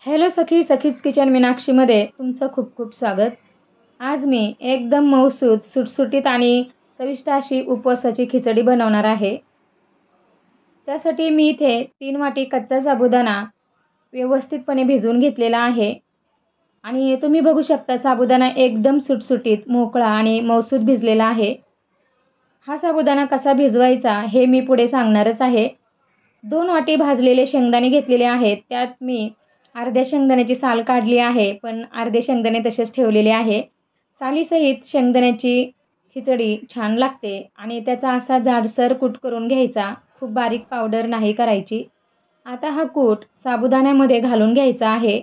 Hello सखी, सखीच kitchen मीनाक्षीमध्ये तुमचं खूप खूप स्वागत. आज मी एकदम मऊसूत, सुटसुटीत आणि चविष्ट अशी उपवासाची खिचडी बनवणार आहे. त्यासाठी मी इथे 3 वाटी कच्चा साबुदाणा व्यवस्थितपणे भिजवून घेतलेला आहे. आणि तुम्ही बघू शकता साबुदाणा एकदम सुटसुटीत, मोकळा आणि मऊसूत भिजलेला आहे. हा साबुदाणा कसा भिजवायचा हे मी पुढे सांगणारच आहे. 2 वाटी भाजलेले शेंगदाणे घेतलेले आहेत. त्यात मी अर्ध्या शेंगदाण्याची साल काढली आहे, पण अर्धे शेंगदाणे तसेच ठेवलेले आहे. सालीसहित शेंगदाण्याची खिचडी छान लागते आणि त्याचा असा जाडसर कूट करून घ्यायचा. खूप बारीक पावडर नाही करायची. आता हा कूट साबुदाण्यामध्ये घालून घ्यायचा आहे.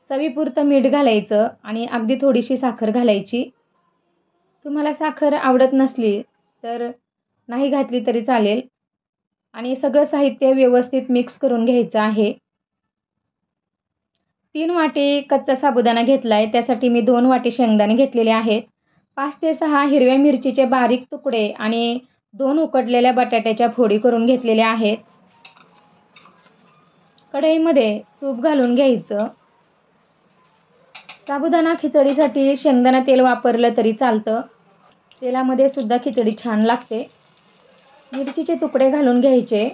चवीपुरतं मीठ घालायचं आणि अगदी थोडीशी साखर घालायची. तुम्हाला साखर आवडत नसली तर नाही घातली तरी चालेल. आणि सगळं साहित्य व्यवस्थित मिक्स करून घ्यायचं आहे. 3 वाटी कच्चा साबुदाणा घेतला आहे, त्यासाठी मी 2 वाटी शेंगदाणे घेतलेले आहेत. 5 ते 6 हिरव्या मिरचीचे बारीक तुकडे आणि 2 उकडलेल्या बटाट्याच्या फोडी करून घेतलेल्या आहेत. कढईमध्ये तूप घालून घ्यायचं. साबुदाणा खिचडीसाठी शेंगदाणा तेल वापरलं तरी चालतं. तेलामध्ये सुद्धा खिचडी छान लागते. मिरचीचे तुकडे घालून घ्यायचे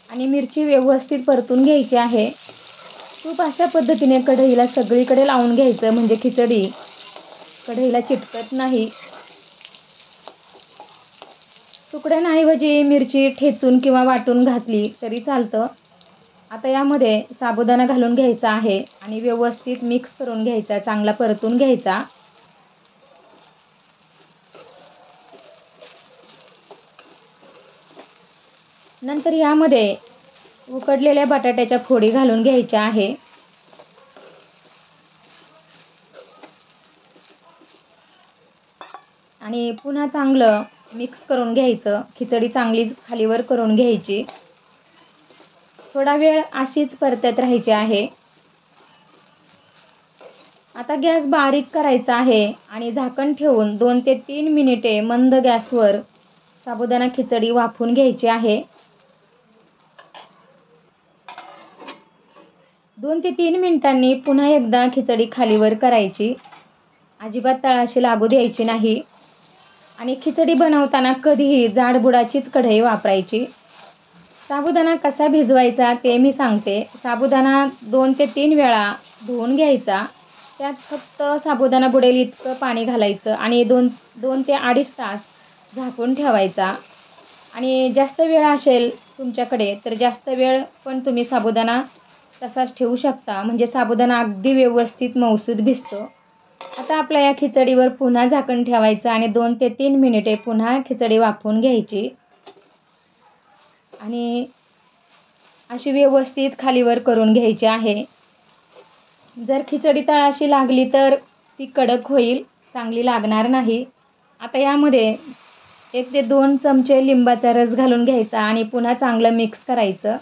आणि मिरची व्यवस्थित परतून घ्यायची आहे. तूप अशा पद्धतीने कढईला सगळीकडे लावून घ्यायचं, म्हणजे खिचडी कढईला चिटकत नाही. तुकड्यांऐवजी मिरची ठेचून किंवा वाटून घातली तरी चालतं. आता यामध्ये साबुदाणा घालून घ्यायचा आहे आणि व्यवस्थित मिक्स करून घ्यायचा, चांगला परतून घ्यायचा. नंतर यामध्ये उकडलेल्या बटाट्याच्या फोडी घालून घ्यायच्या आहे. आणि पुन्हा चांगलं मिक्स करून घ्यायचं. खिचडी चांगली खालीवर करून घ्यायची. थोडा वेळ अशीच परतत राहायची आहे. आता गॅस बारीक करायचा आहे आणि झाकण ठेवून 2 ते 3 मिनिटे मंद गॅसवर साबुदाणा खिचडी वाफवून घ्यायची आहे. 2 ते 3 मिनिटांनी पुन्हा एकदा खिचडी खालीवर करायची. अजिबात तळाशी लागू द्यायची नाही. आणि खिचडी बनवताना कधीही जाडबुडाचीच कढई वापरायची. साबुदाणा कसा भिजवायचा ते मी सांगते. साबुदाणा 2 ते 3 वेळा धुवून घ्यायचा. त्यात फक्त साबुदाणा बुडेल इतकं पाणी घालायचं आणि 2 ते 2.5 तास झाकून ठेवायचा. आणि जास्त वेळ असेल तुमच्याकडे तर जास्त वेळ पण तुम्ही साबुदाणा तसाच ठेवू शकता, म्हणजे साबुदाणा अगदी व्यवस्थित मऊसूत भिजतो. आता आपल्या या खिचडीवर पुन्हा झाकण ठेवायचं आणि 2 ते 3 मिनिटे पुन्हा खिचडी वाफवून घ्यायची. आणि अशी व्यवस्थित खालीवर करून घ्यायची आहे. जर खिचडी तळाशी लागली तर ती कडक होईल, चांगली लागणार नाही. आता यामध्ये 1 ते 2 चमचे लिंबाचा रस घालून घ्यायचा आणि पुन्हा चांगलं मिक्स करायचं.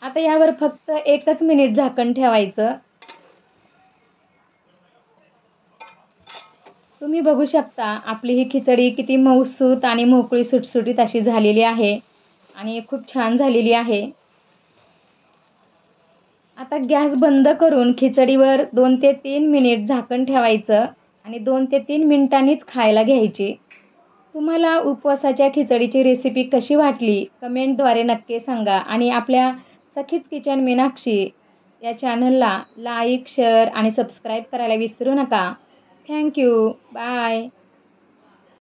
आता यावर फक्त 1च मिनिट झाकण ठेवायचं. तुम्ही बघू शकता आपली ही खिचडी किती मऊसूत आणि मोकळी सुटसुटीत अशी झालेली आहे आणि खूप छान झालेली आहे. आता गॅस बंद करून खिचडीवर 2 ते 3 मिनिट झाकण ठेवायचं आणि 2 ते 3 मिनिटांनीच खायला घ्यायची. तुम्हाला उपवासाच्या खिचडीची रेसिपी कशी वाटली कमेंटद्वारे नक्की सांगा. आणि आपल्या सखीच किचन मीनाक्षी या चॅनलला लाईक, शेअर आणि सबस्क्राईब करायला विसरू नका. थँक्यू. बाय.